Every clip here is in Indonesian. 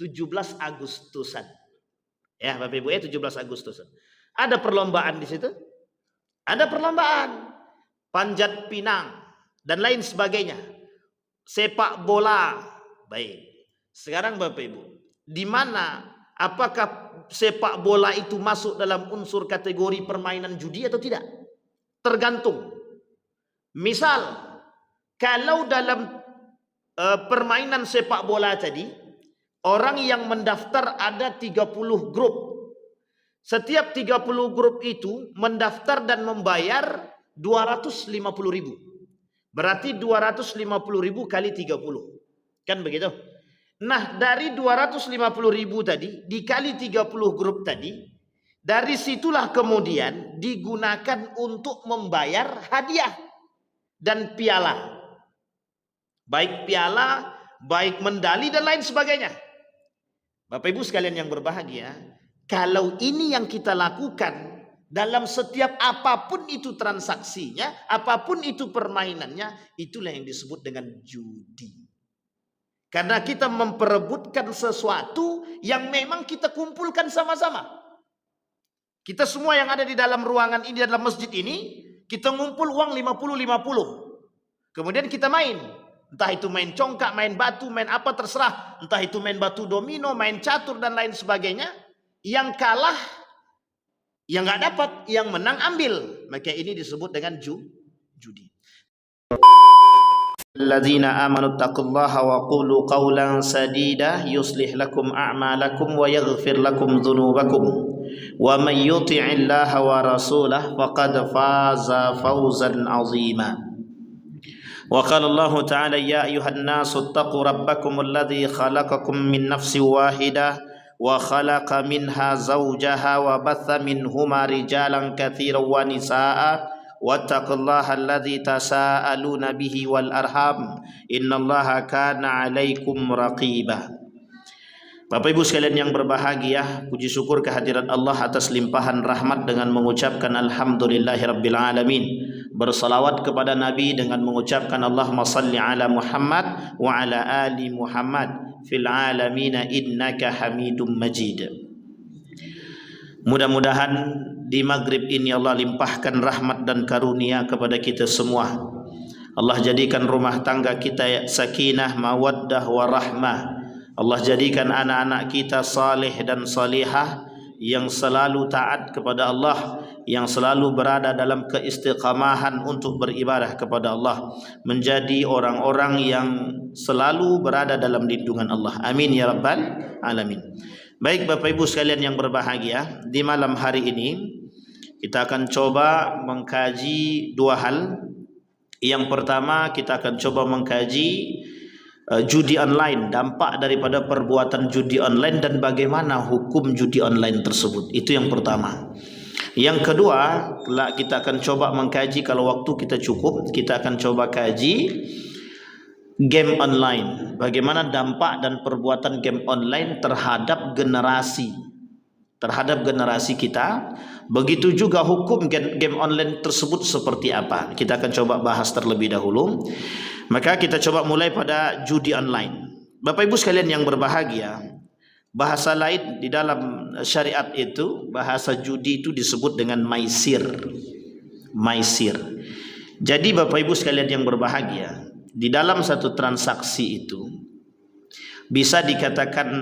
17 Agustusan. Ya, Bapak Ibu ya, 17 Agustusan. Ada perlombaan di situ. Ada perlombaan panjat pinang dan lain sebagainya. Sepak bola. Baik. Sekarang Bapak Ibu, di mana apakah sepak bola itu masuk dalam unsur kategori permainan judi atau tidak? Tergantung. Misal, kalau dalam permainan sepak bola tadi, orang yang mendaftar ada 30 grup. Setiap 30 grup itu mendaftar dan membayar 250.000. Berarti 250.000 kali 30. Kan begitu? Nah, dari 250.000 tadi dikali 30 grup tadi, dari situlah kemudian digunakan untuk membayar hadiah dan piala. Baik piala, baik medali dan lain sebagainya. Bapak Ibu sekalian yang berbahagia, kalau ini yang kita lakukan dalam setiap apapun itu transaksinya, apapun itu permainannya, itulah yang disebut dengan judi. Karena kita memperebutkan sesuatu yang memang kita kumpulkan sama-sama. Kita semua yang ada di dalam ruangan ini, dalam masjid ini, kita ngumpul uang 50-50. Kemudian kita main. Entah itu main congkak, main batu, main apa terserah. Entah itu main batu domino, main catur dan lain sebagainya. Yang kalah, yang nggak dapat, yang menang ambil. Maka ini disebut dengan judi. Alladzina amanu taqullaha wa qulu qawlan sadida yuslih lakum a'malakum wa yaghfir lakum dhunubakum wa may yuti'illaha wa rasulahu faqad faza fawzan 'azima. Wa qala Allah ta'ala ya ayyuhan nasu taqu rabbakum alladzi khalaqakum min nafsin wahidah wa khalaqa minha zawjaha wa batha minhuma rijalan katsiran wa nisaa'a wattaqullaha alladzi tasaaluna bihi wal arham innallaha kana 'alaikum raqiba. Bapak Ibu sekalian yang berbahagia, puji syukur kehadirat Allah atas limpahan rahmat dengan mengucapkan alhamdulillahirabbil alamin. Bersalawat kepada Nabi dengan mengucapkan Allahumma salli ala Muhammad wa ala ali Muhammad fil alamin innaka Hamidum Majid. Mudah-mudahan di maghrib ini Allah limpahkan rahmat dan karunia kepada kita semua. Allah jadikan rumah tangga kita sakinah, mawaddah, warahmah. Allah jadikan anak-anak kita saleh dan salihah yang selalu taat kepada Allah, yang selalu berada dalam keistiqamahan untuk beribadah kepada Allah, menjadi orang-orang yang selalu berada dalam lindungan Allah. Amin ya rabbal alamin. Baik Bapak Ibu sekalian yang berbahagia, di malam hari ini kita akan coba mengkaji dua hal. Yang pertama, kita akan coba mengkaji judi online, dampak daripada perbuatan judi online dan bagaimana hukum judi online tersebut. Itu yang pertama. Yang kedua, kita akan coba mengkaji, kalau waktu kita cukup, kita akan coba kaji game online. Bagaimana dampak dan perbuatan game online terhadap generasi kita. Begitu juga hukum game online tersebut seperti apa. Kita akan coba bahas terlebih dahulu. Maka kita coba mulai pada judi online. Bapak Ibu sekalian yang berbahagia, bahasa lain di dalam syariat itu, bahasa judi itu disebut dengan maisir. Maisir. Jadi Bapak Ibu sekalian yang berbahagia, di dalam satu transaksi itu bisa dikatakan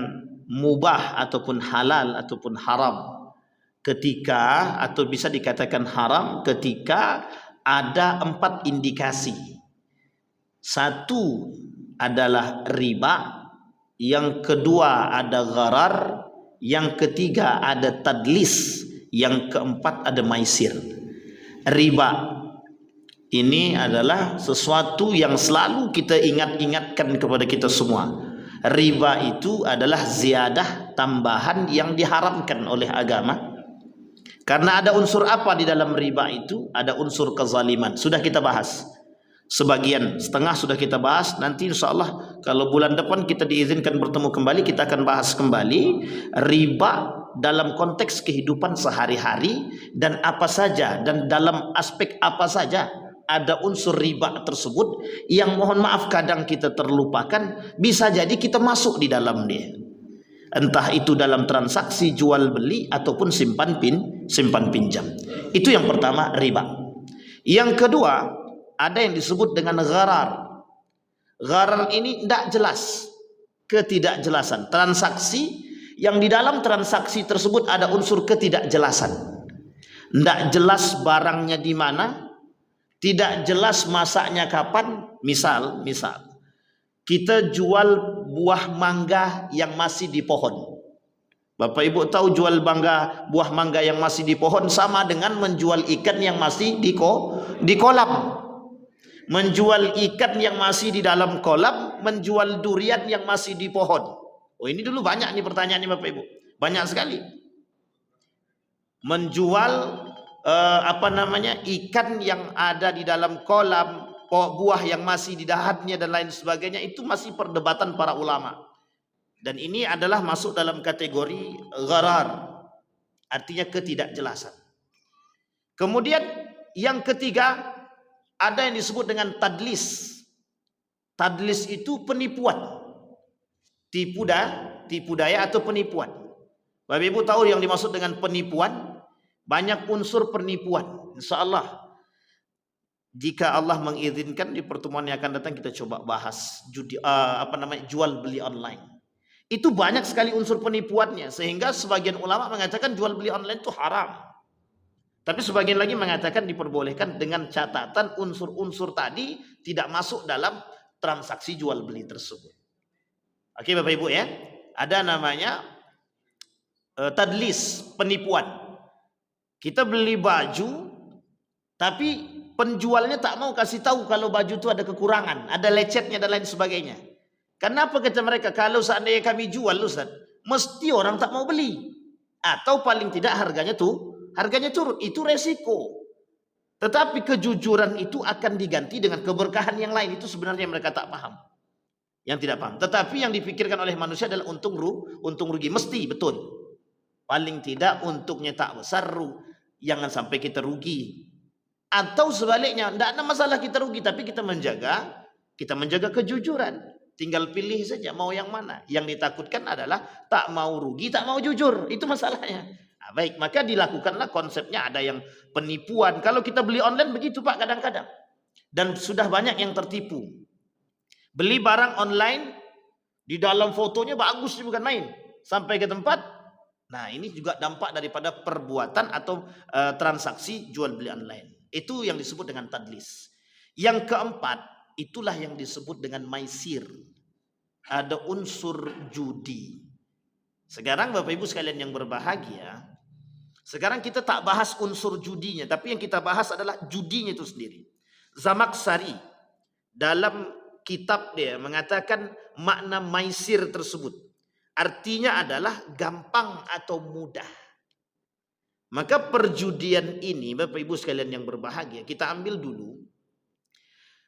mubah ataupun halal ataupun haram ketika, atau bisa dikatakan haram ketika ada 4 indikasi. Satu adalah riba, yang kedua ada gharar, yang ketiga ada tadlis, yang keempat ada maisir. Riba ini adalah sesuatu yang selalu kita ingatkan kepada kita semua. Riba itu adalah ziyadah, tambahan yang diharamkan oleh agama. Karena ada unsur apa di dalam riba itu? Ada unsur kezaliman. Sudah kita bahas. Sebagian, setengah sudah kita bahas. Nanti insya Allah kalau bulan depan kita diizinkan bertemu kembali, kita akan bahas kembali riba dalam konteks kehidupan sehari-hari dan apa saja, dan dalam aspek apa saja ada unsur riba tersebut yang mohon maaf kadang kita terlupakan, bisa jadi kita masuk di dalam dia. entah itu dalam transaksi jual beli ataupun simpan pinjam. Itu yang pertama, riba. Yang kedua, ada yang disebut dengan gharar. Gharar ini tidak jelas, ketidakjelasan transaksi, yang di dalam transaksi tersebut ada unsur ketidakjelasan. Tidak jelas barangnya di mana, tidak jelas masaknya kapan. Misal kita jual buah mangga yang masih di pohon. Bapak Ibu tahu jual buah mangga yang masih di pohon sama dengan menjual ikan yang masih di kolam. Menjual ikan yang masih di dalam kolam, menjual durian yang masih di pohon. Oh, ini dulu banyak nih pertanyaan nih Bapak Ibu. Banyak sekali. Menjual ikan yang ada di dalam kolam, buah yang masih di dahatnya dan lain sebagainya, itu masih perdebatan para ulama. Dan ini adalah masuk dalam kategori gharar, artinya ketidakjelasan. Kemudian yang ketiga, ada yang disebut dengan tadlis. Tadlis itu penipuan, tipu daya atau penipuan. Bapak Ibu tahu yang dimaksud dengan penipuan, banyak unsur penipuan. Insya Allah, jika Allah mengizinkan di pertemuan yang akan datang kita coba bahas jual beli online. Itu banyak sekali unsur penipuannya, sehingga sebagian ulama mengatakan jual beli online itu haram. Tapi sebagian lagi mengatakan diperbolehkan dengan catatan unsur-unsur tadi tidak masuk dalam transaksi jual beli tersebut. Oke Bapak Ibu ya, ada namanya tadlis, penipuan. Kita beli baju, tapi penjualnya tak mau kasih tahu kalau baju itu ada kekurangan, ada lecetnya dan lain sebagainya. Kenapa kata mereka? Kalau seandainya kami jual, Ustaz, mesti orang tak mau beli, atau paling tidak harganya turun. Itu resiko. Tetapi kejujuran itu akan diganti dengan keberkahan yang lain. Itu sebenarnya mereka tak paham, yang tidak paham. Tetapi yang dipikirkan oleh manusia adalah untung rugi. Mesti betul. Paling tidak untungnya tak besar, jangan sampai kita rugi. Atau sebaliknya, tidak ada masalah kita rugi, tapi kita menjaga kejujuran. Tinggal pilih saja mau yang mana. Yang ditakutkan adalah tak mau rugi, tak mau jujur. Itu masalahnya. Nah, baik, maka dilakukanlah konsepnya, ada yang penipuan. Kalau kita beli online begitu Pak kadang-kadang. Dan sudah banyak yang tertipu. Beli barang online, di dalam fotonya bagus, bukan main. Sampai ke tempat, nah ini juga dampak daripada perbuatan atau transaksi jual beli online. Itu yang disebut dengan tadlis. Yang keempat, itulah yang disebut dengan maisir. Ada unsur judi. Sekarang Bapak Ibu sekalian yang berbahagia, sekarang kita tak bahas unsur judinya, tapi yang kita bahas adalah judinya itu sendiri. Zamakhsyari dalam kitab dia mengatakan makna maisir tersebut, artinya adalah gampang atau mudah. Maka perjudian ini Bapak Ibu sekalian yang berbahagia, kita ambil dulu.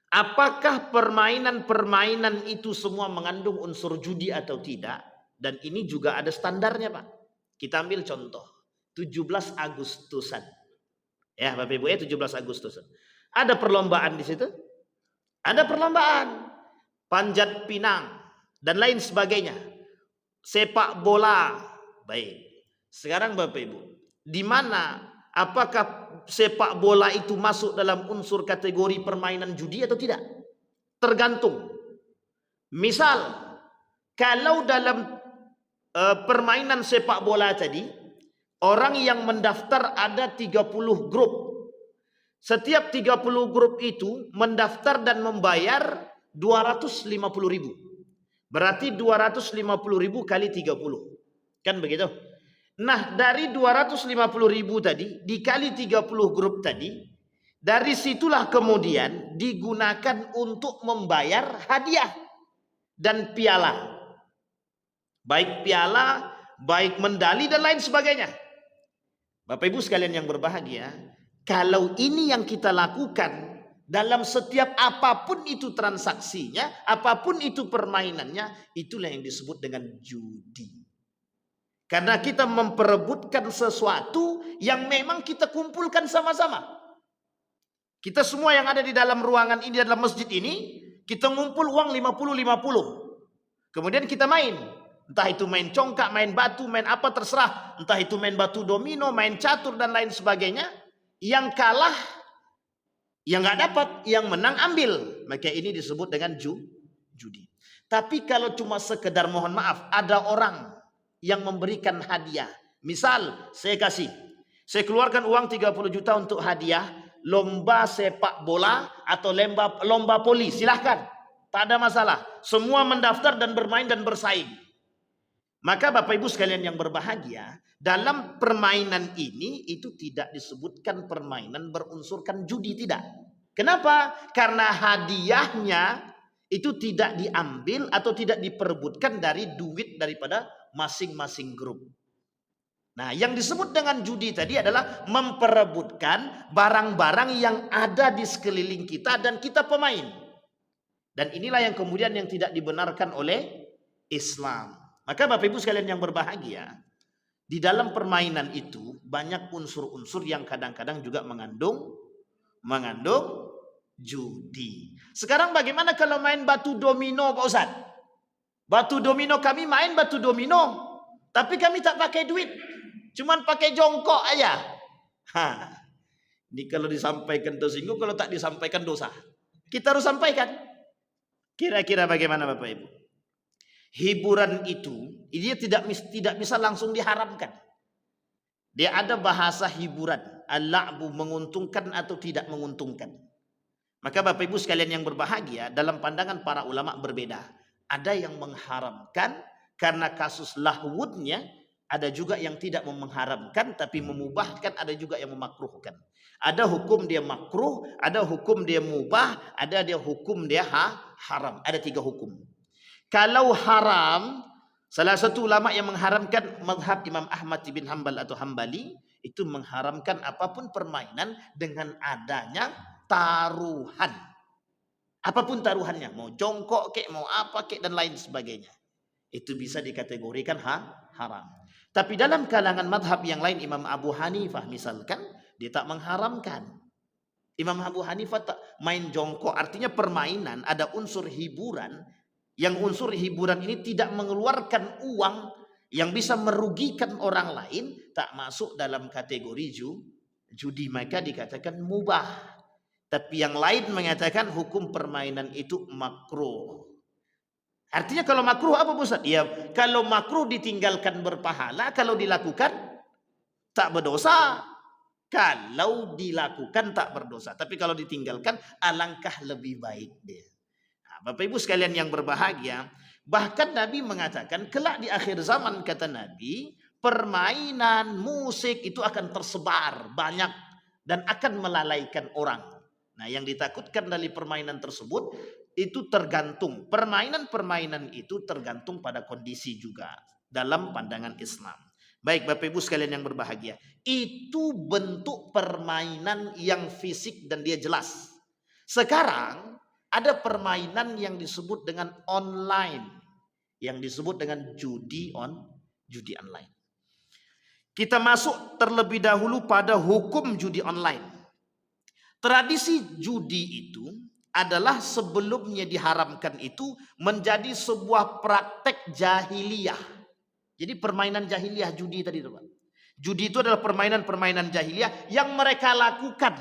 Apakah permainan-permainan itu semua mengandung unsur judi atau tidak? Dan ini juga ada standarnya Pak. Kita ambil contoh 17 Agustusan. Ya Bapak Ibu ya, 17 Agustusan. Ada perlombaan di situ? Ada perlombaan. Panjat pinang dan lain sebagainya. Sepak bola. Baik. Sekarang Bapak Ibu, di mana apakah sepak bola itu masuk dalam unsur kategori permainan judi atau tidak? Tergantung. Misal, kalau dalam permainan sepak bola tadi, orang yang mendaftar ada 30 grup. Setiap 30 grup itu mendaftar dan membayar 250.000. Berarti 250.000 kali 30. Kan begitu? Nah, dari 250.000 tadi dikali 30 grup tadi, dari situlah kemudian digunakan untuk membayar hadiah dan piala. Baik piala, baik medali dan lain sebagainya. Bapak Ibu sekalian yang berbahagia, kalau ini yang kita lakukan dalam setiap apapun itu transaksinya, apapun itu permainannya, itulah yang disebut dengan judi. Karena kita memperebutkan sesuatu yang memang kita kumpulkan sama-sama. Kita semua yang ada di dalam ruangan ini, dalam masjid ini, kita ngumpul uang 50-50. Kemudian kita main. Entah itu main congkak, main batu, main apa terserah. Entah itu main batu domino, main catur dan lain sebagainya. Yang kalah, yang nggak dapat, yang menang ambil. Maka ini disebut dengan judi. Tapi kalau cuma sekedar mohon maaf, ada orang yang memberikan hadiah. Misal saya keluarkan uang 30 juta untuk hadiah lomba sepak bola atau lomba voli, silahkan. Tak ada masalah. Semua mendaftar dan bermain dan bersaing. Maka Bapak Ibu sekalian yang berbahagia, dalam permainan ini itu tidak disebutkan permainan berunsurkan judi, tidak. Kenapa? Karena hadiahnya itu tidak diambil atau tidak diperebutkan dari duit daripada masing-masing grup. Nah, yang disebut dengan judi tadi adalah memperebutkan barang-barang yang ada di sekeliling kita dan kita pemain. Dan inilah yang kemudian yang tidak dibenarkan oleh Islam. Maka Bapak Ibu sekalian yang berbahagia, di dalam permainan itu banyak unsur-unsur yang kadang-kadang juga mengandung judi. Sekarang bagaimana kalau main batu domino Pak Ustaz? Batu domino, kami main batu domino, tapi kami tak pakai duit, cuman pakai jongkok aja. Ini kalau disampaikan tersinggung, kalau tak disampaikan dosa. Kita harus sampaikan. Kira-kira bagaimana Bapak Ibu? Hiburan itu dia tidak bisa langsung diharamkan. Dia ada bahasa hiburan, al-la'bu, menguntungkan atau tidak menguntungkan. Maka Bapak Ibu sekalian yang berbahagia, dalam pandangan para ulama berbeda. Ada yang mengharamkan karena kasus lahwudnya, ada juga yang tidak mengharamkan tapi memubahkan, ada juga yang memakruhkan. Ada hukum dia makruh, ada hukum dia mubah, ada dia hukum dia haram. Ada 3 hukum. Kalau haram, salah satu ulama yang mengharamkan mazhab Imam Ahmad bin Hanbal atau Hambali, itu mengharamkan apapun permainan dengan adanya taruhan. Apapun taruhannya, mau jongkok kek, mau apa kek dan lain sebagainya. Itu bisa dikategorikan haram. Tapi dalam kalangan madhab yang lain, Imam Abu Hanifah misalkan, dia tak mengharamkan. Imam Abu Hanifah tak main jongkok, artinya permainan ada unsur hiburan. Yang unsur hiburan ini tidak mengeluarkan uang yang bisa merugikan orang lain, tak masuk dalam kategori judi, maka dikatakan mubah. Tapi yang lain mengatakan hukum permainan itu makruh. Artinya kalau makruh apa Ustaz? Ya, kalau makruh ditinggalkan berpahala, kalau dilakukan tak berdosa. Kalau dilakukan tak berdosa, tapi kalau ditinggalkan alangkah lebih baik dia. Bapak Ibu sekalian yang berbahagia, bahkan Nabi mengatakan kelak di akhir zaman, kata Nabi, permainan musik itu akan tersebar banyak dan akan melalaikan orang. Nah, yang ditakutkan dari permainan tersebut itu tergantung, permainan-permainan itu tergantung pada kondisi juga dalam pandangan Islam. Baik Bapak Ibu sekalian yang berbahagia, itu bentuk permainan yang fisik dan dia jelas. Sekarang ada permainan yang disebut dengan online, yang disebut dengan judi online. Kita masuk terlebih dahulu pada hukum judi online. Tradisi judi itu adalah sebelumnya diharamkan itu menjadi sebuah praktek jahiliyah. Jadi permainan jahiliyah judi tadi itu Pak. Judi itu adalah permainan-permainan jahiliyah yang mereka lakukan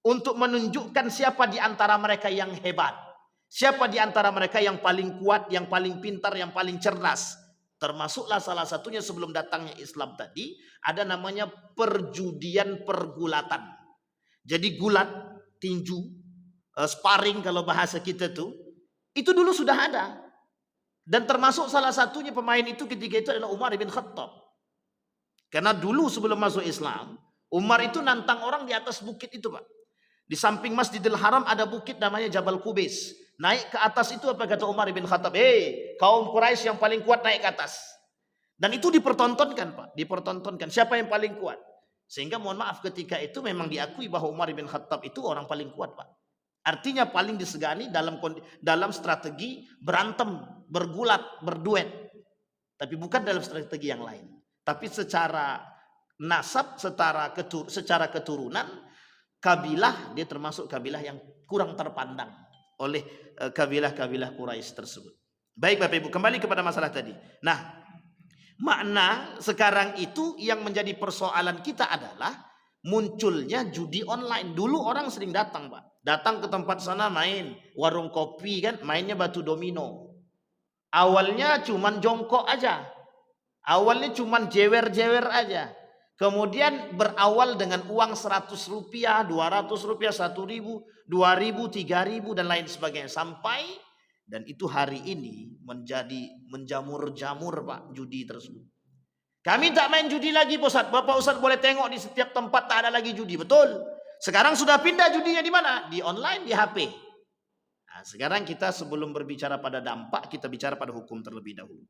untuk menunjukkan siapa di antara mereka yang hebat. Siapa di antara mereka yang paling kuat, yang paling pintar, yang paling cerdas. Termasuklah salah satunya sebelum datangnya Islam tadi, ada namanya perjudian pergulatan. Jadi gulat, tinju, sparring kalau bahasa kita tuh, itu dulu sudah ada. Dan termasuk salah satunya pemain itu ketika itu adalah Umar bin Khattab. Karena dulu sebelum masuk Islam, Umar itu nantang orang di atas bukit itu Pak. Di samping Masjidil Haram ada bukit namanya Jabal Qubais. Naik ke atas itu apa kata Umar bin Khattab? Kaum Quraisy yang paling kuat naik ke atas. Dan itu dipertontonkan Pak. Dipertontonkan siapa yang paling kuat. Sehingga mohon maaf ketika itu memang diakui bahwa Umar bin Khattab itu orang paling kuat Pak. Artinya paling disegani dalam strategi berantem, bergulat, berduet. Tapi bukan dalam strategi yang lain. Tapi secara nasab, secara keturunan, kabilah, dia termasuk kabilah yang kurang terpandang oleh kabilah-kabilah Quraisy tersebut. Baik Bapak Ibu, kembali kepada masalah tadi. Nah, makna sekarang itu yang menjadi persoalan kita adalah munculnya judi online. Dulu orang sering datang Pak, datang ke tempat sana main, warung kopi kan, mainnya batu domino. Awalnya cuman jongkok aja, awalnya cuman jewer-jewer aja. Kemudian berawal dengan uang 100 rupiah, 200 rupiah, 1.000, 2.000, 3.000 dan lain sebagainya. Sampai dan itu hari ini menjadi menjamur-jamur Pak judi tersebut. Kami tak main judi lagi Ustaz. Bapak Ustaz boleh tengok di setiap tempat tak ada lagi judi. Betul. Sekarang sudah pindah judinya di mana? Di online, di HP. Nah, sekarang kita sebelum berbicara pada dampak, kita bicara pada hukum terlebih dahulu.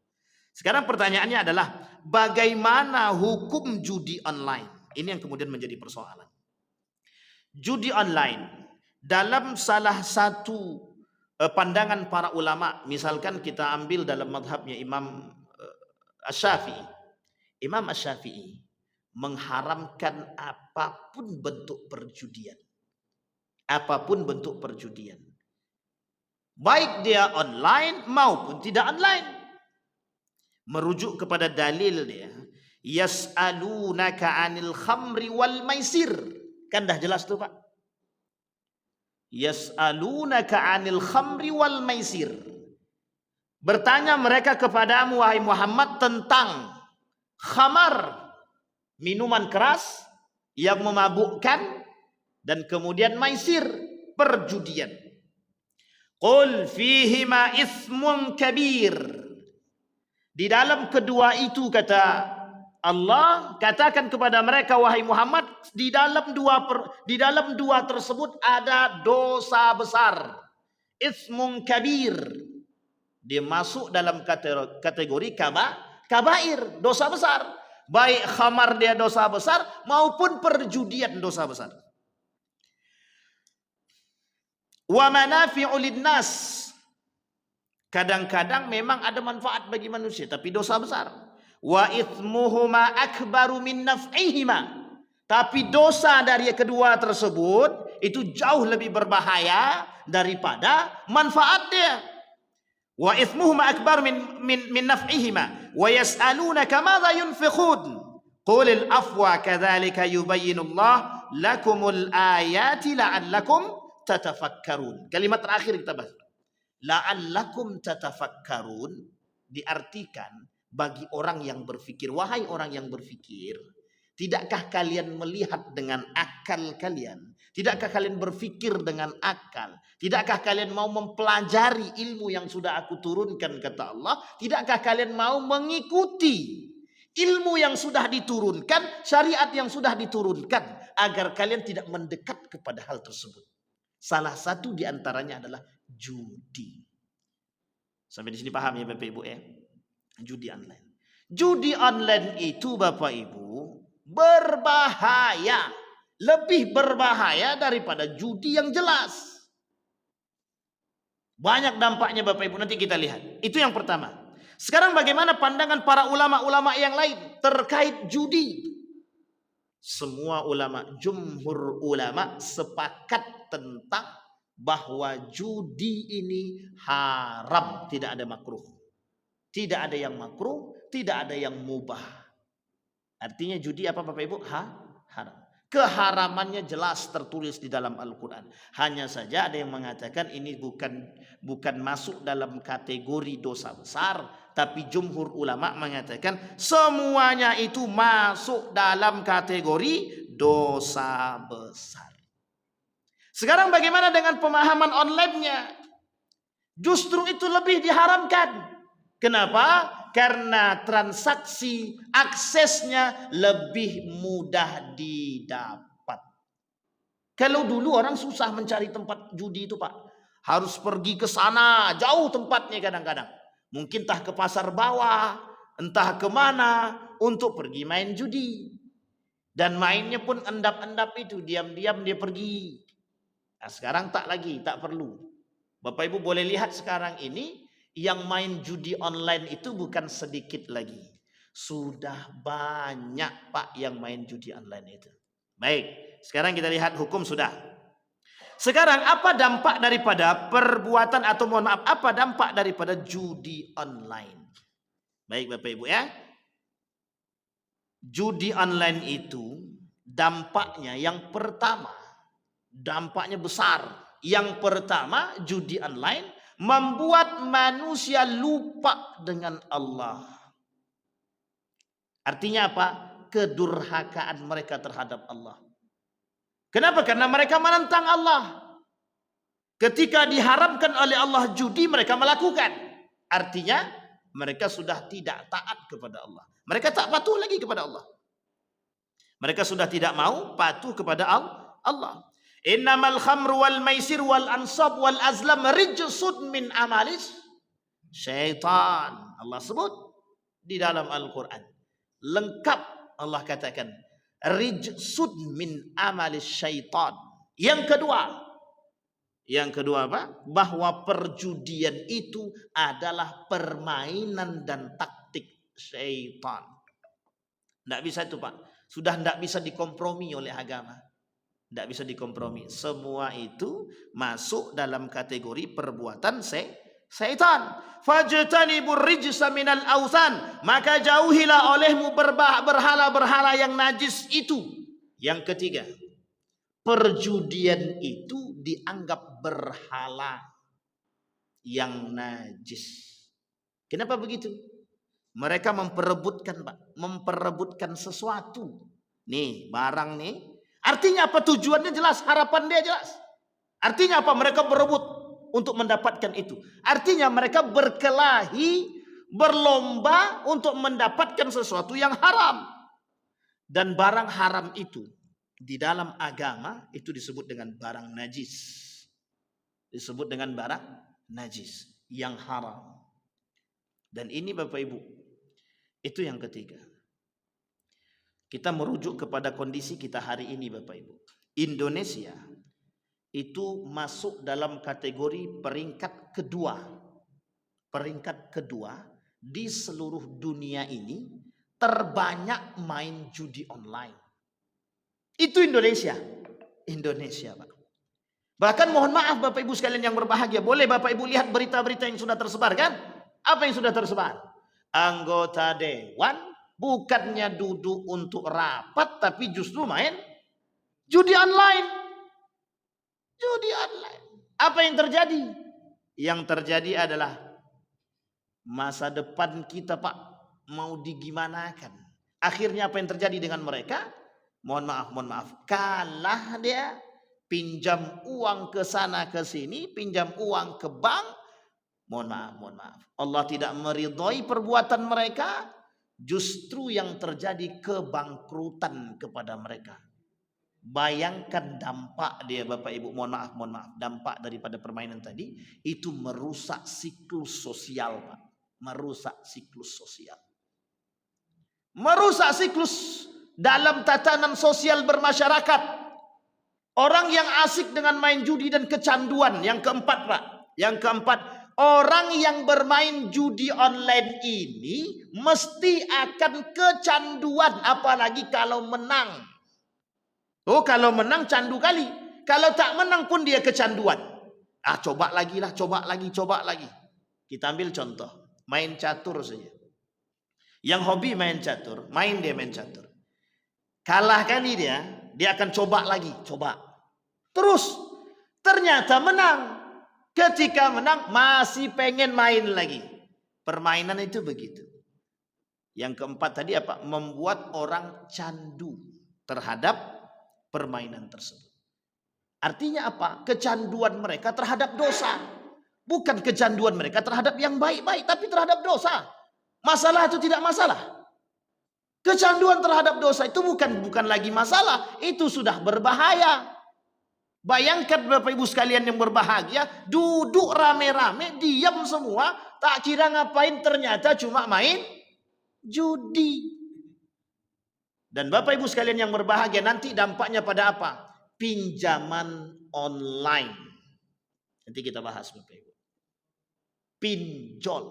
Sekarang pertanyaannya adalah bagaimana hukum judi online? Ini yang kemudian menjadi persoalan. Judi online dalam salah satu pandangan para ulama, misalkan kita ambil dalam madhabnya Imam Asy-Syafi'i. Imam Asy-Syafi'i mengharamkan apapun bentuk perjudian. Apapun bentuk perjudian. Baik dia online maupun tidak online. Merujuk kepada dalil dia. Yas'alunaka 'anil khamri wal maisir. Kan dah jelas tuh Pak. Yas'alunaka 'anil khamri wal maisir. Bertanya mereka kepadamu wahai Muhammad tentang khamar, minuman keras yang memabukkan, dan kemudian maisir, perjudian. Qul fihima ismun kabir. Di dalam kedua itu kata Allah, katakan kepada mereka wahai Muhammad, di dalam dua tersebut ada dosa besar. Ismun kabir. Dia masuk dalam kategori kabair, dosa besar. Baik khamar dia dosa besar maupun perjudian dosa besar. Wa manafi'u linnas. Kadang-kadang memang ada manfaat bagi manusia tapi dosa besar. Wa ithmuhuma akbaru min naf'ihima. Tapi dosa dari kedua tersebut itu jauh lebih berbahaya daripada manfaat dia. Wa ithmuhuma akbar min naf'ihima wa yas'alunaka madza yunfiqun qulil afwa kadzalika yubayyinullah lakumul ayati la'allakum tatafakkarun. Kalimat terakhir kita bahas. La'allakum tatafakkarun diartikan bagi orang yang berfikir. Wahai orang yang berfikir, tidakkah kalian melihat dengan akal kalian? Tidakkah kalian berfikir dengan akal? Tidakkah kalian mau mempelajari ilmu yang sudah aku turunkan, kata Allah? Tidakkah kalian mau mengikuti ilmu yang sudah diturunkan, syariat yang sudah diturunkan, agar kalian tidak mendekat kepada hal tersebut? Salah satu diantaranya adalah judi. Sampai di sini paham ya Bapak Ibu ya? Judi online. Judi online itu Bapak Ibu berbahaya, lebih berbahaya daripada judi yang jelas. Banyak dampaknya Bapak Ibu, nanti kita lihat. Itu yang pertama. Sekarang bagaimana pandangan para ulama-ulama yang lain terkait judi? Semua ulama, jumhur ulama sepakat tentang bahwa judi ini haram, tidak ada makruh. Tidak ada yang makruh, tidak ada yang mubah. Artinya judi apa Bapak Ibu? Haram. Keharamannya jelas tertulis di dalam Al-Quran. Hanya saja ada yang mengatakan ini bukan masuk dalam kategori dosa besar. Tapi jumhur ulama mengatakan semuanya itu masuk dalam kategori dosa besar. Sekarang bagaimana dengan pemahaman online-nya? Justru itu lebih diharamkan. Kenapa? Karena transaksi aksesnya lebih mudah didapat. Kalau dulu orang susah mencari tempat judi itu Pak. Harus pergi ke sana, jauh tempatnya kadang-kadang. Mungkin entah ke pasar bawah, entah kemana untuk pergi main judi. Dan mainnya pun endap-endap itu, diam-diam dia pergi. Nah, sekarang tak lagi, tak perlu. Bapak Ibu boleh lihat sekarang ini yang main judi online itu bukan sedikit lagi. Sudah banyak Pak yang main judi online itu. Baik, sekarang kita lihat hukum sudah. Sekarang apa dampak daripada perbuatan atau mohon maaf, apa dampak daripada judi online? Baik Bapak Ibu ya. Judi online itu dampaknya yang pertama, dampaknya besar. Yang pertama, judi online membuat manusia lupa dengan Allah. Artinya apa? Kedurhakaan mereka terhadap Allah. Kenapa? Karena mereka menentang Allah. Ketika diharamkan oleh Allah judi, mereka melakukan. Artinya mereka sudah tidak taat kepada Allah. Mereka tak patuh lagi kepada Allah. Mereka sudah tidak mau patuh kepada Allah. Innamal khamru wal maisir wal ansab wal azlam rijsun min amalis syaitan. Allah sebut di dalam Al-Quran. Lengkap Allah katakan. Rijsun min amalis syaitan. Yang kedua apa? Bahwa perjudian itu adalah permainan dan taktik syaitan. Tidak bisa itu Pak. Sudah tidak bisa dikompromi oleh agama. Tidak bisa dikompromi. Semua itu masuk dalam kategori perbuatan syaitan. Fajtanibur rijsa minal authan, maka jauhilah olehmu berhala-berhala yang najis itu. Yang ketiga, perjudian itu dianggap berhala yang najis. Kenapa begitu? Mereka memperebutkan sesuatu. Nih, barang nih. Artinya apa? Tujuannya jelas, harapan dia jelas. Artinya apa? Mereka berebut untuk mendapatkan itu. Artinya mereka berkelahi, berlomba untuk mendapatkan sesuatu yang haram. Dan barang haram itu di dalam agama itu disebut dengan barang najis. Disebut dengan barang najis yang haram. Dan ini Bapak Ibu, itu yang ketiga. Kita merujuk kepada kondisi kita hari ini Bapak Ibu. Indonesia itu masuk dalam kategori peringkat kedua. Peringkat kedua di seluruh dunia ini terbanyak main judi online. Itu Indonesia. Indonesia Pak. Bahkan mohon maaf Bapak Ibu sekalian yang berbahagia. Boleh Bapak Ibu lihat berita-berita yang sudah tersebar kan? Apa yang sudah tersebar? Anggota dewan bukannya duduk untuk rapat, tapi justru main judi online. Judi online. Apa yang terjadi? Yang terjadi adalah masa depan kita Pak mau digimanakan. Akhirnya apa yang terjadi dengan mereka? Mohon maaf. Kalah dia, pinjam uang ke sana ke sini, pinjam uang ke bank. Mohon maaf. Allah tidak meridhoi perbuatan mereka. Justru yang terjadi kebangkrutan kepada mereka. Bayangkan dampak dia Bapak Ibu. Mohon maaf. Dampak daripada permainan tadi. Itu merusak siklus sosial Pak. Merusak siklus sosial. Merusak siklus dalam tatanan sosial bermasyarakat. Orang yang asik dengan main judi dan kecanduan. Yang keempat Pak. Yang keempat. Orang yang bermain judi online ini mesti akan kecanduan, apalagi kalau menang. Oh, kalau menang candu kali. Kalau tak menang pun dia kecanduan. Coba lagi. Kita ambil contoh, main catur saja. Yang hobi main catur, main catur. Kalah kali dia akan coba lagi. Terus ternyata menang. Ketika menang masih pengen main lagi. Permainan itu begitu. Yang keempat tadi apa? Membuat orang candu terhadap permainan tersebut. Artinya apa? Kecanduan mereka terhadap dosa. Bukan kecanduan mereka terhadap yang baik-baik, tapi terhadap dosa. Masalah itu tidak masalah. Kecanduan terhadap dosa itu bukan lagi masalah. Itu sudah berbahaya. Bayangkan Bapak Ibu sekalian yang berbahagia, duduk rame-rame, diam semua, tak kira ngapain, ternyata cuma main judi. Dan Bapak Ibu sekalian yang berbahagia, nanti dampaknya pada apa? Pinjaman online. Nanti kita bahas Bapak Ibu. Pinjol.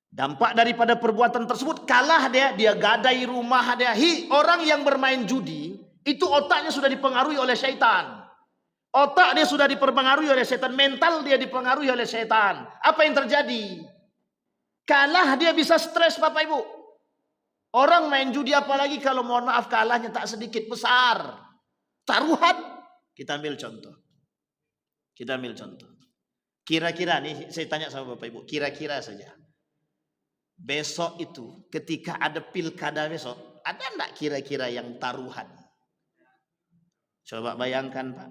Dampak daripada perbuatan tersebut, kalah dia gadai rumah dia. Orang yang bermain judi, itu otaknya sudah dipengaruhi oleh syaitan. Otak dia sudah dipengaruhi oleh setan, mental dia dipengaruhi oleh setan. Apa yang terjadi? Kalah dia bisa stres Bapak Ibu. Orang main judi apalagi kalau mohon maaf kalahnya tak sedikit, besar. Taruhan. Kita ambil contoh. Kira-kira nih saya tanya sama Bapak Ibu, kira-kira saja. Besok itu ketika ada pilkada besok, ada enggak kira-kira yang taruhan? Coba bayangkan Pak.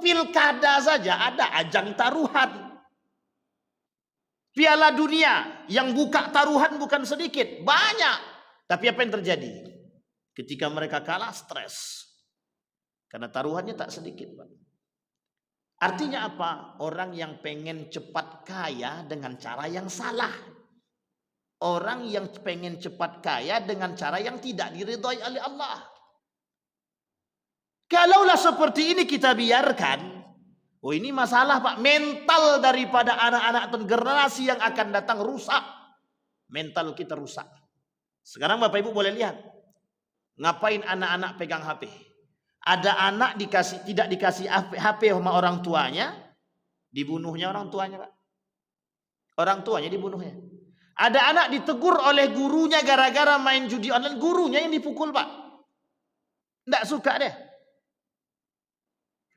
Pilkada saja ada ajang taruhan. Piala dunia yang buka taruhan bukan sedikit, banyak. Tapi apa yang terjadi? Ketika mereka kalah stres. Karena taruhannya tak sedikit Pak. Artinya apa? Orang yang pengen cepat kaya dengan cara yang salah. Orang yang pengen cepat kaya dengan cara yang tidak diridhai oleh Allah. Kalaulah seperti ini kita biarkan, oh ini masalah Pak, mental daripada anak-anak dan generasi yang akan datang rusak. Mental kita rusak. Sekarang Bapak Ibu boleh lihat, ngapain anak-anak pegang HP? Ada anak tidak dikasih HP sama orang tuanya, dibunuhnya orang tuanya Pak. Orang tuanya dibunuhnya. Ada anak ditegur oleh gurunya gara-gara main judi online, gurunya yang dipukul Pak. Tidak suka deh.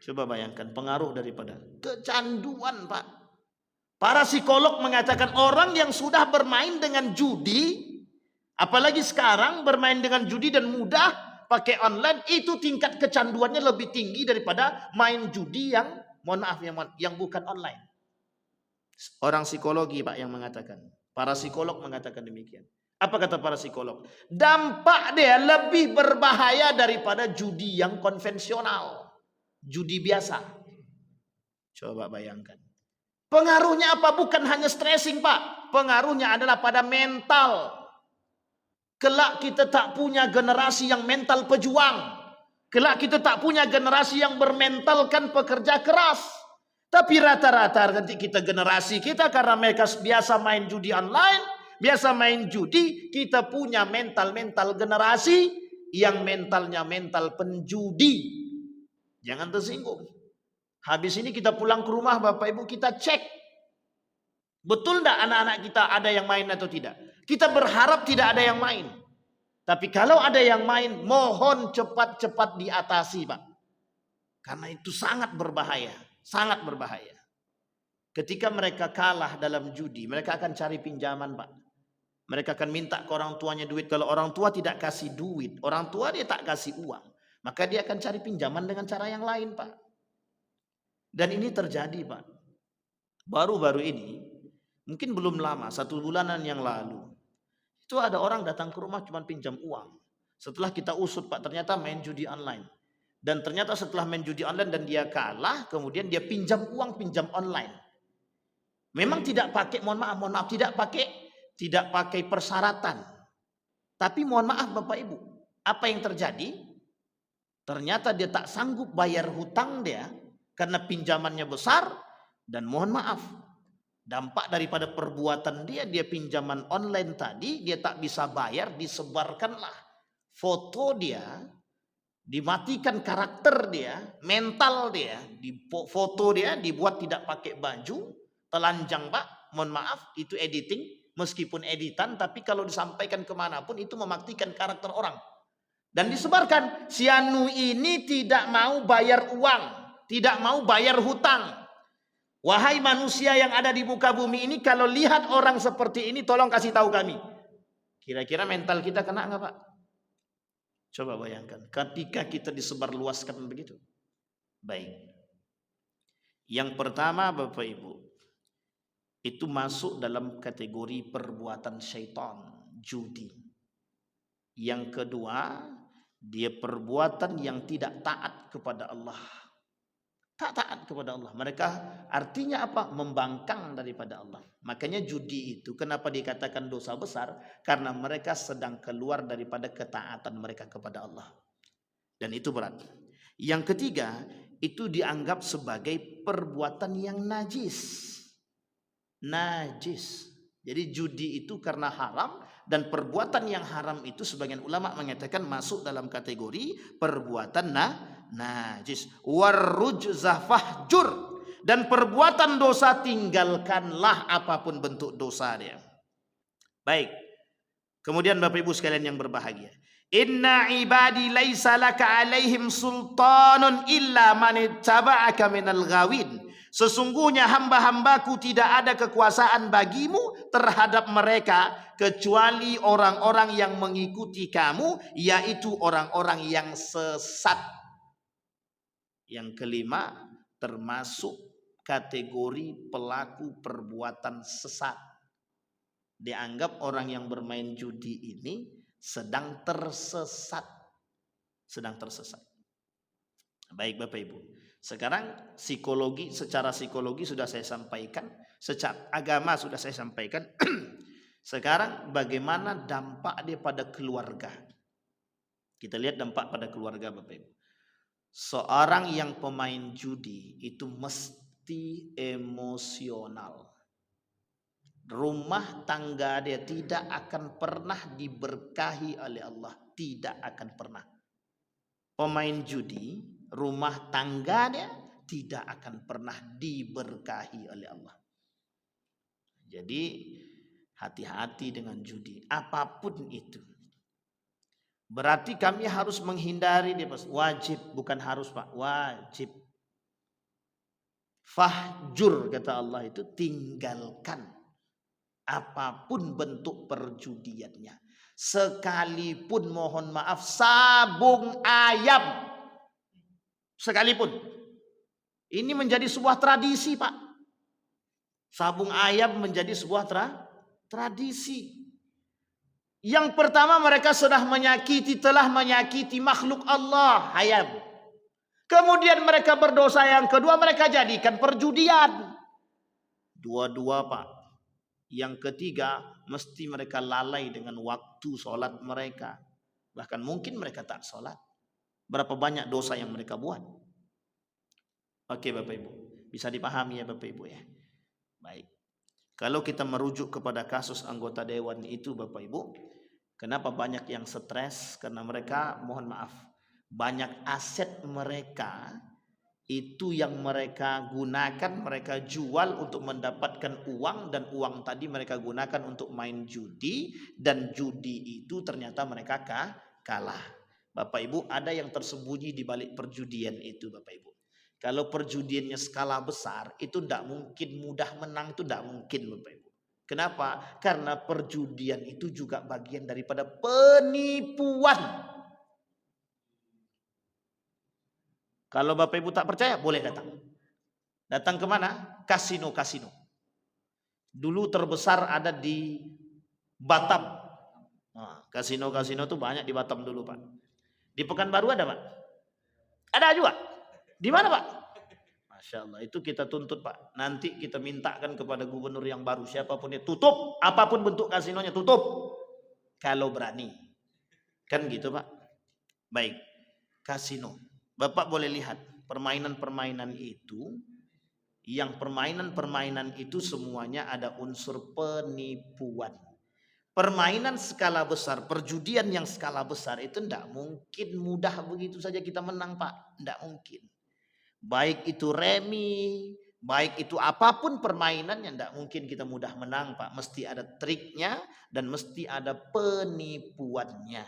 Coba bayangkan pengaruh daripada kecanduan Pak. Para psikolog mengatakan orang yang sudah bermain dengan judi, apalagi sekarang bermain dengan judi dan mudah pakai online, itu tingkat kecanduannya lebih tinggi daripada main judi yang mohon maaf yang bukan online. Orang psikologi Pak yang mengatakan, para psikolog mengatakan demikian. Apa kata para psikolog? Dampak dia lebih berbahaya daripada judi yang konvensional. Judi biasa. Coba bayangkan. Pengaruhnya apa? Bukan hanya stressing Pak. Pengaruhnya adalah pada mental. Kelak kita tak punya generasi yang mental pejuang. Kelak kita tak punya generasi yang bermentalkan pekerja keras. Tapi rata-rata nanti generasi kita karena mereka biasa main judi online, biasa main judi, kita punya mental generasi yang mentalnya mental penjudi. Jangan tersinggung. Habis ini kita pulang ke rumah Bapak Ibu, kita cek. Betul enggak anak-anak kita ada yang main atau tidak? Kita berharap tidak ada yang main. Tapi kalau ada yang main, mohon cepat-cepat diatasi Pak. Karena itu sangat berbahaya. Sangat berbahaya. Ketika mereka kalah dalam judi, mereka akan cari pinjaman Pak. Mereka akan minta ke orang tuanya duit. Kalau orang tua tidak kasih duit, orang tua dia tak kasih uang, maka dia akan cari pinjaman dengan cara yang lain Pak. Dan ini terjadi Pak. Baru-baru ini, mungkin belum lama, 1 bulanan yang lalu, itu ada orang datang ke rumah cuma pinjam uang. Setelah kita usut Pak, ternyata main judi online. Dan ternyata setelah main judi online dan dia kalah, kemudian dia pinjam uang, pinjam online. Memang tidak pakai, mohon maaf, tidak pakai persyaratan. Tapi mohon maaf Bapak Ibu, apa yang terjadi? Ternyata dia tak sanggup bayar hutang dia karena pinjamannya besar, dan mohon maaf, dampak daripada perbuatan dia pinjaman online tadi, dia tak bisa bayar, disebarkanlah foto dia, dimatikan karakter dia, mental dia, foto dia dibuat tidak pakai baju, telanjang Pak, mohon maaf, itu editing, meskipun editan, tapi kalau disampaikan kemanapun itu mematikan karakter orang. Dan disebarkan, si Anu ini tidak mau bayar uang, tidak mau bayar hutang. Wahai manusia yang ada di muka bumi ini, kalau lihat orang seperti ini, tolong kasih tahu kami. Kira-kira mental kita kena nggak Pak? Coba bayangkan, ketika kita disebarluaskan begitu. Baik. Yang pertama Bapak Ibu, itu masuk dalam kategori perbuatan syaitan, judi. Yang kedua, dia perbuatan yang tidak taat kepada Allah. Tak taat kepada Allah. Mereka artinya apa? Membangkang daripada Allah. Makanya judi itu kenapa dikatakan dosa besar? Karena mereka sedang keluar daripada ketaatan mereka kepada Allah. Dan itu berat. Yang ketiga, itu dianggap sebagai perbuatan yang najis. Najis. Jadi judi itu karena haram, dan perbuatan yang haram itu sebagian ulama mengatakan masuk dalam kategori perbuatan najis. Warrujza fahjur, dan perbuatan dosa tinggalkanlah apapun bentuk dosa dia. Baik. Kemudian Bapak Ibu sekalian yang berbahagia, inna ibadi laisa laka alaihim sultanun illa man ittaba'aka minal ghawin. Sesungguhnya hamba-hambaku tidak ada kekuasaan bagimu terhadap mereka kecuali orang-orang yang mengikuti kamu, yaitu orang-orang yang sesat. Yang kelima, termasuk kategori pelaku perbuatan sesat. Dianggap orang yang bermain judi ini sedang tersesat. Sedang tersesat. Baik Bapak Ibu. Sekarang secara psikologi sudah saya sampaikan, secara agama sudah saya sampaikan. Sekarang bagaimana dampak dia pada keluarga? Kita lihat dampak pada keluarga Bapak Ibu. Seorang yang pemain judi itu mesti emosional. Rumah tangga dia tidak akan pernah diberkahi oleh Allah, tidak akan pernah. Pemain judi, rumah tangga dia tidak akan pernah diberkahi oleh Allah. Jadi hati-hati dengan judi, apapun itu. Berarti kami harus menghindari dia, wajib, bukan harus Pak, wajib. Fahjur kata Allah itu tinggalkan apapun bentuk perjudiannya. Sekalipun mohon maaf sabung ayam. Sekalipun. Ini menjadi sebuah tradisi Pak. Sabung ayam menjadi sebuah tradisi. Yang pertama mereka telah menyakiti makhluk Allah, ayam. Kemudian mereka berdosa, yang kedua mereka jadikan perjudian. Dua-dua Pak. Yang ketiga, mesti mereka lalai dengan waktu sholat mereka. Bahkan mungkin mereka tak sholat. Berapa banyak dosa yang mereka buat. Oke Bapak Ibu. Bisa dipahami ya Bapak Ibu ya. Baik. Kalau kita merujuk kepada kasus anggota dewan itu Bapak Ibu. Kenapa banyak yang stres? Karena mereka, mohon maaf, banyak aset mereka itu yang mereka gunakan, mereka jual untuk mendapatkan uang, dan uang tadi mereka gunakan untuk main judi, dan judi itu ternyata mereka kalah. Bapak Ibu, ada yang tersembunyi di balik perjudian itu Bapak Ibu. Kalau perjudiannya skala besar itu tidak mungkin mudah menang, itu tidak mungkin Bapak Ibu. Kenapa? Karena perjudian itu juga bagian daripada penipuan. Kalau Bapak Ibu tak percaya, boleh datang. Datang kemana? Kasino-kasino. Dulu terbesar ada di Batam. Nah, kasino-kasino itu banyak di Batam dulu Pak. Di Pekanbaru ada Pak? Ada juga? Di mana Pak? Masya Allah, itu kita tuntut Pak. Nanti kita mintakan kepada gubernur yang baru, siapapun dia, tutup. Apapun bentuk kasinonya, tutup. Kalau berani. Kan gitu Pak. Baik, kasino. Bapak boleh lihat permainan-permainan itu, yang permainan-permainan itu semuanya ada unsur penipuan. Permainan skala besar, perjudian yang skala besar itu tidak mungkin mudah begitu saja kita menang Pak. Tidak mungkin. Baik itu remi, baik itu apapun permainannya, tidak mungkin kita mudah menang Pak. Mesti ada triknya dan mesti ada penipuannya.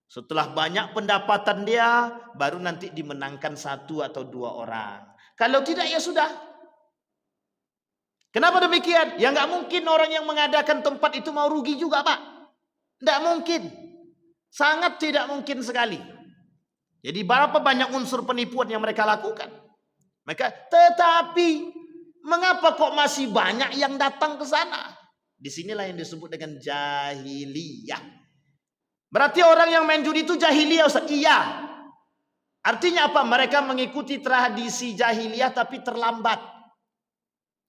Setelah banyak pendapatan dia, baru nanti dimenangkan 1 atau 2 orang. Kalau tidak ya sudah. Kenapa demikian? Ya nggak mungkin orang yang mengadakan tempat itu mau rugi juga Pak. Tidak mungkin. Sangat tidak mungkin sekali. Jadi berapa banyak unsur penipuan yang mereka lakukan. Tetapi mengapa kok masih banyak yang datang ke sana? Disinilah yang disebut dengan jahiliyah. Berarti orang yang main judi itu jahiliyah Ustaz? Iya. Artinya apa? Mereka mengikuti tradisi jahiliyah tapi terlambat.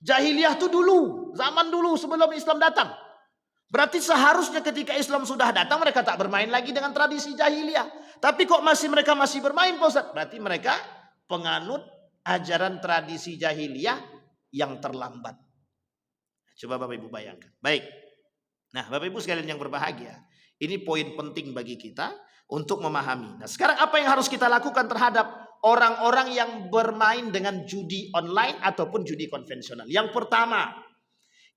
Jahiliyah itu dulu, zaman dulu sebelum Islam datang. Berarti seharusnya ketika Islam sudah datang mereka tak bermain lagi dengan tradisi jahiliyah. Tapi kok mereka masih bermain Pak Ustaz? Berarti mereka penganut ajaran tradisi jahiliyah yang terlambat. Coba Bapak Ibu bayangkan. Baik. Nah Bapak Ibu sekalian yang berbahagia. Ini poin penting bagi kita untuk memahami. Nah, sekarang apa yang harus kita lakukan terhadap orang-orang yang bermain dengan judi online ataupun judi konvensional. Yang pertama,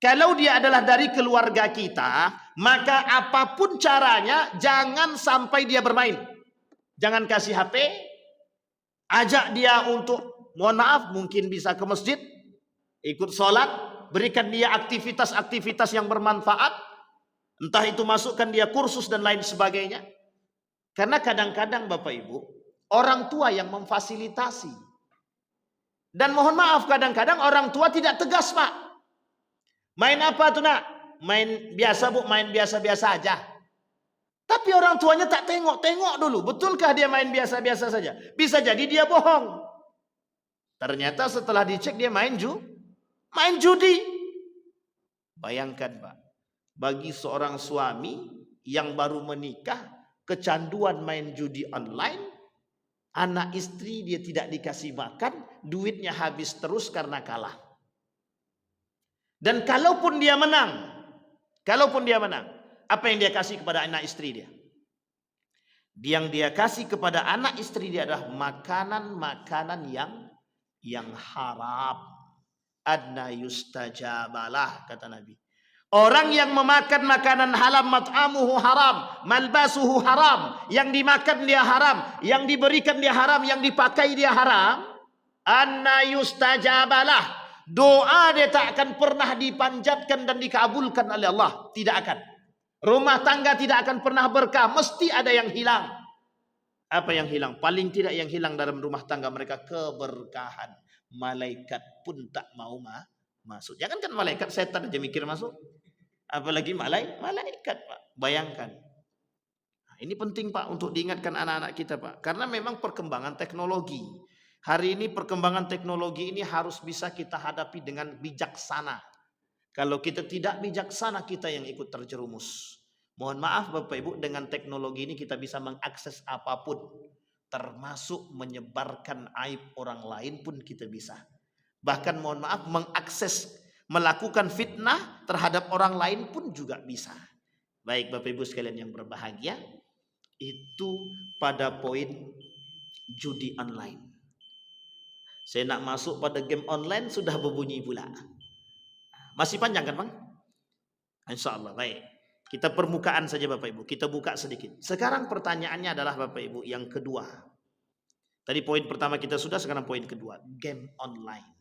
kalau dia adalah dari keluarga kita, maka apapun caranya jangan sampai dia bermain. Jangan kasih HP, ajak dia untuk, mohon maaf, mungkin bisa ke masjid, ikut sholat, berikan dia aktivitas-aktivitas yang bermanfaat, entah itu masukkan dia kursus dan lain sebagainya. Karena kadang-kadang Bapak Ibu, orang tua yang memfasilitasi. Dan mohon maaf, kadang-kadang orang tua tidak tegas, Pak. Main apa tuh nak? Main biasa Bu, main biasa-biasa aja. Tapi orang tuanya tak tengok dulu. Betulkah dia main biasa-biasa saja? Bisa jadi dia bohong. Ternyata setelah dicek dia main judi. Bayangkan Pak, bagi seorang suami yang baru menikah, kecanduan main judi online, anak istri dia tidak dikasih makan, duitnya habis terus karena kalah. Dan kalaupun dia menang, apa yang dia kasih kepada anak istri dia? Yang dia kasih kepada anak istri dia adalah makanan-makanan yang haram. Adna yustajabalah, kata Nabi. Orang yang memakan makanan haram, mat'amuhu haram, malbasuhu haram, yang dimakan dia haram, yang diberikan dia haram, yang dipakai dia haram, anna yustajabalah. Doa dia tak akan pernah dipanjatkan dan dikabulkan oleh Allah. Tidak akan. Rumah tangga tidak akan pernah berkah. Mesti ada yang hilang. Apa yang hilang? Paling tidak yang hilang dalam rumah tangga mereka keberkahan. Malaikat pun tak mau masuk. Jangan kan malaikat, setan aja mikir masuk. Apalagi malaikat Pak. Bayangkan. Nah, ini penting Pak untuk diingatkan anak-anak kita Pak. Karena memang perkembangan teknologi. Hari ini perkembangan teknologi ini harus bisa kita hadapi dengan bijaksana. Kalau kita tidak bijaksana, kita yang ikut terjerumus. Mohon maaf Bapak Ibu, dengan teknologi ini kita bisa mengakses apapun. Termasuk menyebarkan aib orang lain pun kita bisa. Bahkan mohon maaf, melakukan fitnah terhadap orang lain pun juga bisa. Baik Bapak Ibu sekalian yang berbahagia, itu pada poin judi online. Saya nak masuk pada game online sudah berbunyi pula. Masih panjang kan Bang? Insya Allah. Baik. Kita permukaan saja Bapak Ibu. Kita buka sedikit. Sekarang pertanyaannya adalah Bapak Ibu yang kedua. Tadi poin pertama kita sudah, sekarang poin kedua. Game online.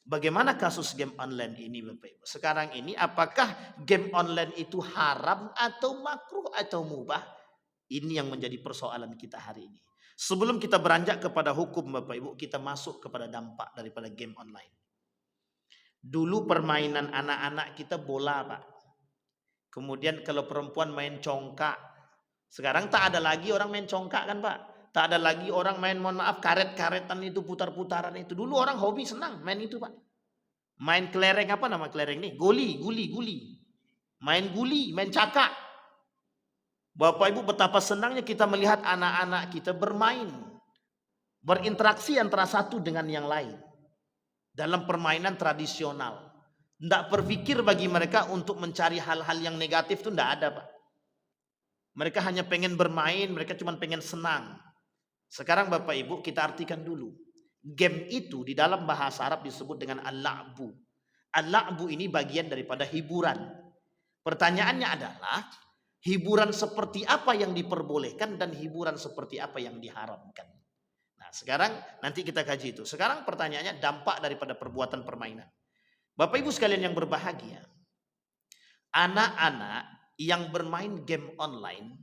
Bagaimana kasus game online ini Bapak Ibu? Sekarang ini apakah game online itu haram atau makruh atau mubah? Ini yang menjadi persoalan kita hari ini. Sebelum kita beranjak kepada hukum Bapak Ibu, kita masuk kepada dampak daripada game online. Dulu permainan anak-anak kita bola Pak. Kemudian kalau perempuan main congkak. Sekarang tak ada lagi orang main congkak kan Pak. Tak ada lagi orang main, mohon maaf, karet-karetan itu, putar-putaran itu. Dulu orang hobi senang main itu Pak. Main kelereng, apa nama kelereng nih? Guli. Main guli, main cakak. Bapak Ibu betapa senangnya kita melihat anak-anak kita bermain. Berinteraksi antara satu dengan yang lain. Dalam permainan tradisional. Tidak berpikir bagi mereka untuk mencari hal-hal yang negatif itu tidak ada Pak. Mereka hanya pengen bermain, mereka cuma pengen senang. Sekarang Bapak Ibu kita artikan dulu. Game itu di dalam bahasa Arab disebut dengan al-la'bu. Al-la'bu ini bagian daripada hiburan. Pertanyaannya adalah, hiburan seperti apa yang diperbolehkan dan hiburan seperti apa yang diharamkan. Nah sekarang nanti kita kaji itu. Sekarang pertanyaannya dampak daripada perbuatan permainan. Bapak Ibu sekalian yang berbahagia. Anak-anak yang bermain game online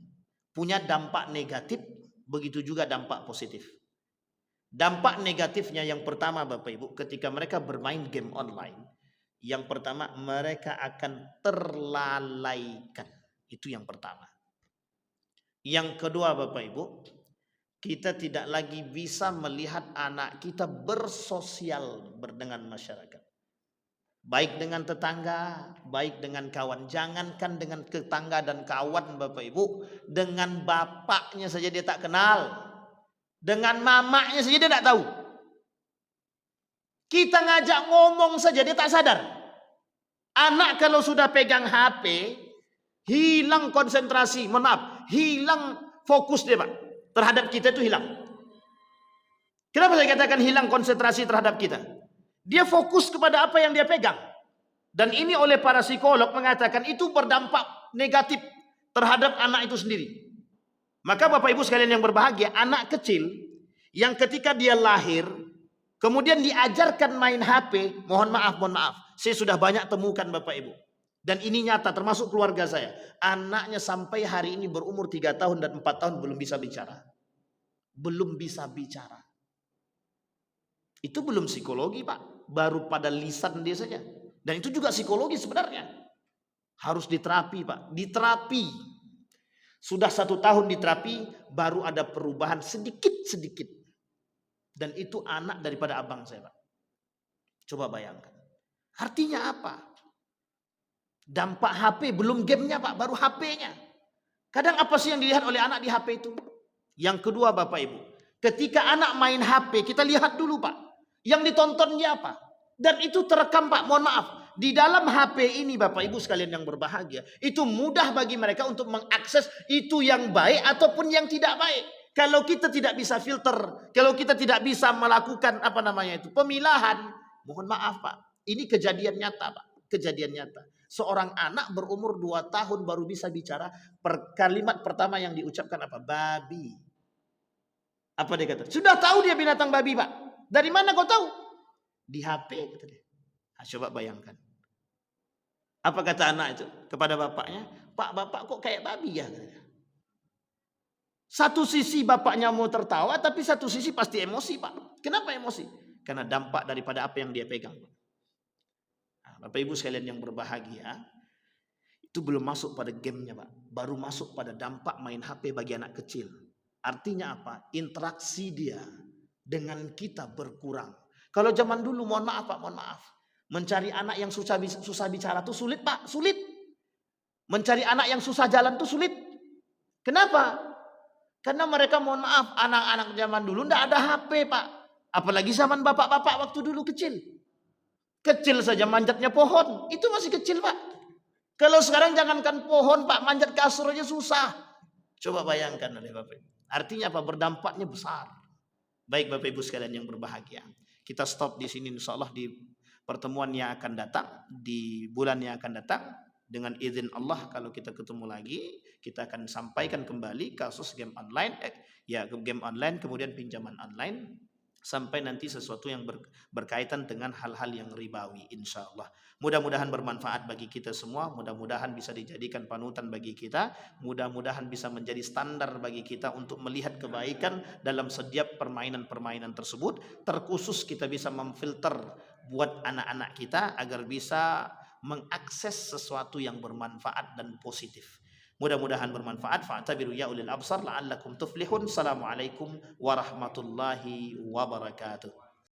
punya dampak negatif, begitu juga dampak positif. Dampak negatifnya yang pertama Bapak Ibu, ketika mereka bermain game online. Yang pertama, mereka akan terlalaikan. Itu yang pertama. Yang kedua Bapak Ibu, kita tidak lagi bisa melihat anak kita bersosial dengan masyarakat. Baik dengan tetangga, baik dengan kawan. Jangankan dengan tetangga dan kawan Bapak Ibu, dengan bapaknya saja dia tak kenal. Dengan mamanya saja dia tak tahu. Kita ngajak ngomong saja dia tak sadar. Anak kalau sudah pegang HP, hilang konsentrasi, hilang fokus dia Pak. Terhadap kita itu hilang. Kenapa saya katakan hilang konsentrasi terhadap kita? Dia fokus kepada apa yang dia pegang. Dan ini oleh para psikolog mengatakan itu berdampak negatif terhadap anak itu sendiri. Maka Bapak Ibu sekalian yang berbahagia, anak kecil yang ketika dia lahir kemudian diajarkan main HP, mohon maaf, saya sudah banyak temukan Bapak Ibu. Dan ini nyata termasuk keluarga saya. Anaknya sampai hari ini berumur 3 tahun dan 4 tahun belum bisa bicara. Belum bisa bicara. Itu belum psikologi Pak, baru pada lisan dia saja. Dan itu juga psikologi sebenarnya. Harus diterapi Pak, diterapi. Sudah 1 tahun diterapi, baru ada perubahan sedikit-sedikit. Dan itu anak daripada abang saya Pak. Coba bayangkan. Artinya apa? Dampak HP, belum gamenya Pak, baru HP-nya. Kadang apa sih yang dilihat oleh anak di HP itu? Yang kedua Bapak Ibu, ketika anak main HP, kita lihat dulu Pak. Yang ditontonnya apa? Dan itu terekam Pak, mohon maaf. Di dalam HP ini Bapak Ibu sekalian yang berbahagia, itu mudah bagi mereka untuk mengakses itu yang baik ataupun yang tidak baik. Kalau kita tidak bisa filter, kalau kita tidak bisa melakukan pemilahan, mohon maaf Pak. Ini kejadian nyata Pak, kejadian nyata. Seorang anak berumur 2 tahun baru bisa bicara, kalimat pertama yang diucapkan apa? Babi. Apa dia kata? Sudah tahu dia binatang babi Pak. Dari mana kau tahu? Di HP kata dia. Nah, coba bayangkan. Apa kata anak itu kepada bapaknya? Pak, bapak kok kayak babi ya? Satu sisi bapaknya mau tertawa, tapi satu sisi pasti emosi Pak. Kenapa emosi? Karena dampak daripada apa yang dia pegang. Nah, Bapak Ibu sekalian yang berbahagia, itu belum masuk pada gamenya Pak. Baru masuk pada dampak main HP bagi anak kecil. Artinya apa? Interaksi dia dengan kita berkurang. Kalau zaman dulu, mohon maaf Pak, mohon maaf. Mencari anak yang susah bicara tuh sulit Pak, sulit. Mencari anak yang susah jalan tuh sulit. Kenapa? Karena mereka, mohon maaf, anak-anak zaman dulu ndak ada HP Pak. Apalagi zaman bapak-bapak waktu dulu kecil. Kecil saja manjatnya pohon, itu masih kecil Pak. Kalau sekarang jangankan pohon Pak, manjat kasur aja susah. Coba bayangkan oleh Bapak. Artinya apa? Berdampaknya besar. Baik Bapak Ibu sekalian yang berbahagia. Kita stop di sini insyaallah di pertemuan yang akan datang, di bulan yang akan datang. Dengan izin Allah kalau kita ketemu lagi, kita akan sampaikan kembali kasus game online, game online kemudian pinjaman online. Sampai nanti sesuatu yang berkaitan dengan hal-hal yang ribawi insyaallah. Mudah-mudahan bermanfaat bagi kita semua, mudah-mudahan bisa dijadikan panutan bagi kita, mudah-mudahan bisa menjadi standar bagi kita untuk melihat kebaikan dalam setiap permainan-permainan tersebut. Terkhusus kita bisa memfilter buat anak-anak kita agar bisa mengakses sesuatu yang bermanfaat dan positif. Mudah-mudahan bermanfaat. Fa'tabiru ya ulil absar la'allakum tuflihun. Assalamualaikum warahmatullahi wabarakatuh.